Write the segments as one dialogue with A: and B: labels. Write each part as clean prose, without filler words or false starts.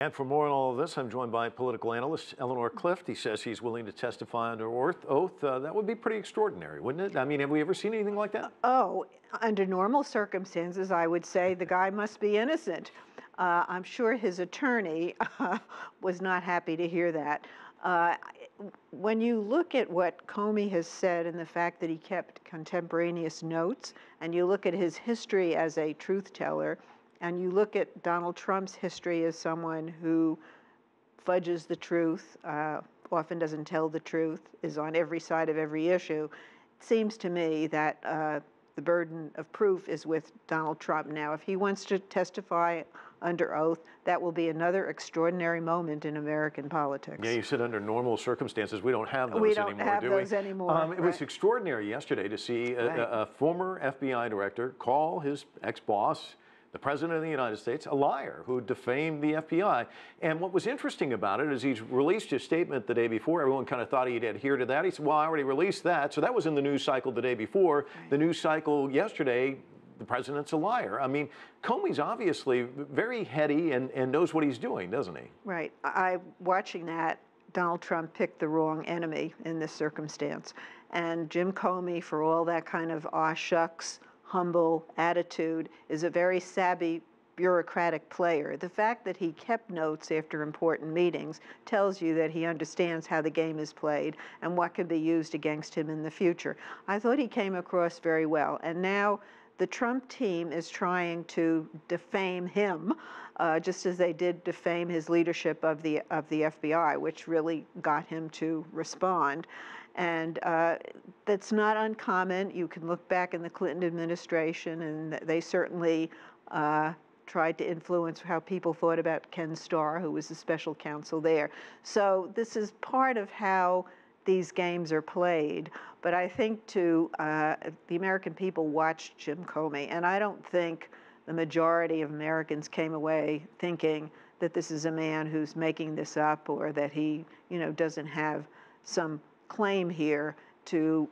A: And for more on all of this, I'm joined by political analyst Eleanor Clift. He says he's willing to testify under oath. That would be pretty extraordinary, wouldn't it? I mean, have we ever seen anything like that?
B: Oh, under normal circumstances, I would say the guy must be innocent. I'm sure his attorney was not happy to hear that. When you look at what Comey has said and the fact that he kept contemporaneous notes, and you look at his history as a truth teller, and you look at Donald Trump's history as someone who fudges the truth, often doesn't tell the truth, is on every side of every issue, it seems to me that the burden of proof is with Donald Trump. Now, if he wants to testify under oath, that will be another extraordinary moment in American politics.
A: Yeah, you said under normal circumstances. We don't have those
B: we don't
A: anymore,
B: have
A: do
B: those
A: we?
B: anymore.
A: It was extraordinary yesterday to see a former FBI director call his ex-boss, the President of the United States, a liar who defamed the FBI. And what was interesting about it is he's released his statement the day before. Everyone kind of thought he'd adhere to that. He said, well, I already released that. So that was in the news cycle the day before. Right. The news cycle yesterday, the president's a liar. I mean, Comey's obviously very heady and knows what he's doing, doesn't he?
B: Right. Watching that, Donald Trump picked the wrong enemy in this circumstance. And Jim Comey, for all that kind of aw shucks, humble attitude, is a very savvy bureaucratic player. The fact that he kept notes after important meetings tells you that he understands how the game is played and what can be used against him in the future. I thought he came across very well. And now the Trump team is trying to defame him, just as they did defame his leadership of the FBI, which really got him to respond. And that's not uncommon. You can look back in the Clinton administration, and they certainly tried to influence how people thought about Ken Starr, who was the special counsel there. So this is part of how these games are played. But I think, too, the American people watched Jim Comey, and I don't think the majority of Americans came away thinking that this is a man who's making this up or that he, doesn't have some claim here to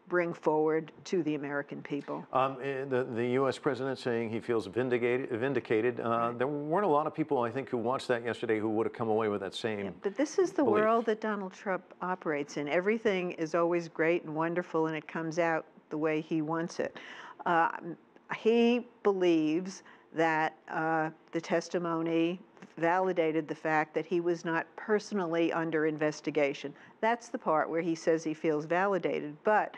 B: bring forward to the American people.
A: The U.S. president saying he feels vindicated. Right. There weren't a lot of people, I think, who watched that yesterday who would have come away with that same
B: But this is the
A: belief.
B: World that Donald Trump operates in. Everything is always great and wonderful, and it comes out the way he wants it. He believes that the testimony validated the fact that he was not personally under investigation. That's the part where he says he feels validated. But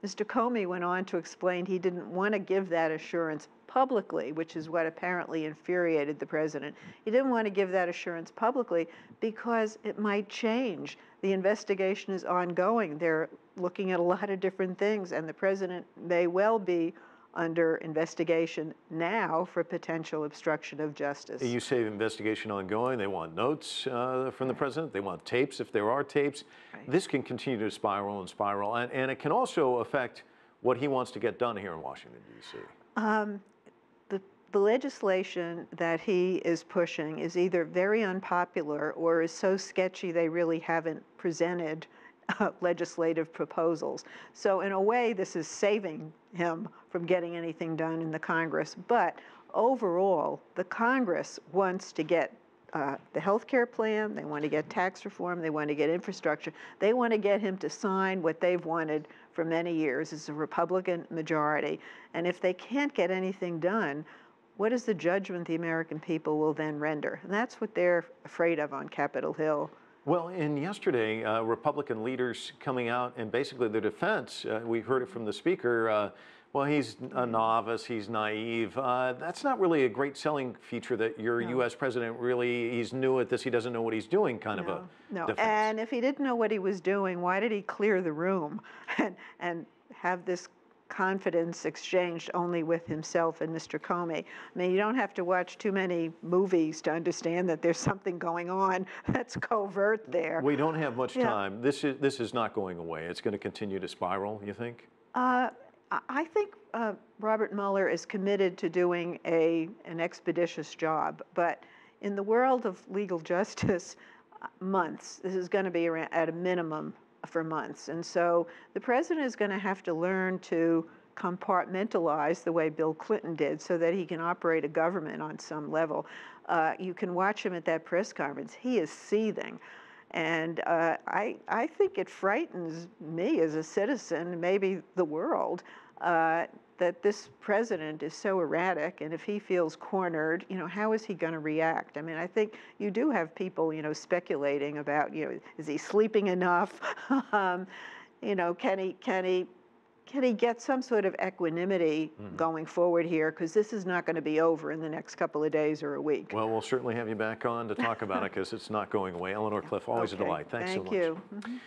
B: Mr. Comey went on to explain he didn't want to give that assurance publicly, which is what apparently infuriated the president. He didn't want to give that assurance publicly because it might change. The investigation is ongoing. They're looking at a lot of different things, and the president may well be under investigation now for potential obstruction of justice.
A: You say investigation ongoing. They want notes from the president. They want tapes if there are tapes. Right. This can continue to spiral and spiral, and it can also affect what he wants to get done here in Washington, D.C.
B: The legislation that he is pushing is either very unpopular or is so sketchy they really haven't presented legislative proposals. So in a way, this is saving him from getting anything done in the Congress. But overall, the Congress wants to get the health care plan, they want to get tax reform, they want to get infrastructure. They want to get him to sign what they've wanted for many years. It's a Republican majority. And if they can't get anything done, what is the judgment the American people will then render? And that's what they're afraid of on Capitol Hill.
A: Well, and yesterday, Republican leaders coming out and basically the defense, we heard it from the speaker, well, he's a novice, he's naive. That's not really a great selling feature that your U.S. president really, he's new at this, he doesn't know what he's doing kind of a defense.
B: And if he didn't know what he was doing, why did he clear the room and have this confidence exchanged only with himself and Mr. Comey? I mean, you don't have to watch too many movies to understand that there's something going on that's covert there.
A: We don't have much time. This is not going away. It's going to continue to spiral, you think?
B: I think Robert Mueller is committed to doing an expeditious job, but in the world of legal justice, months. This is going to be around, at a minimum for months. And so the president is going to have to learn to compartmentalize the way Bill Clinton did so that he can operate a government on some level. You can watch him at that press conference. He is seething. And I think it frightens me as a citizen, maybe the world, that this president is so erratic, and if he feels cornered, how is he going to react? I mean, I think you do have people, speculating about, is he sleeping enough? Can he get some sort of equanimity going forward here? Because this is not going to be over in the next couple of days or a week.
A: Well, we'll certainly have you back on to talk about it because it's not going away. Eleanor Clift, always a delight. Thanks so much.
B: Thank you.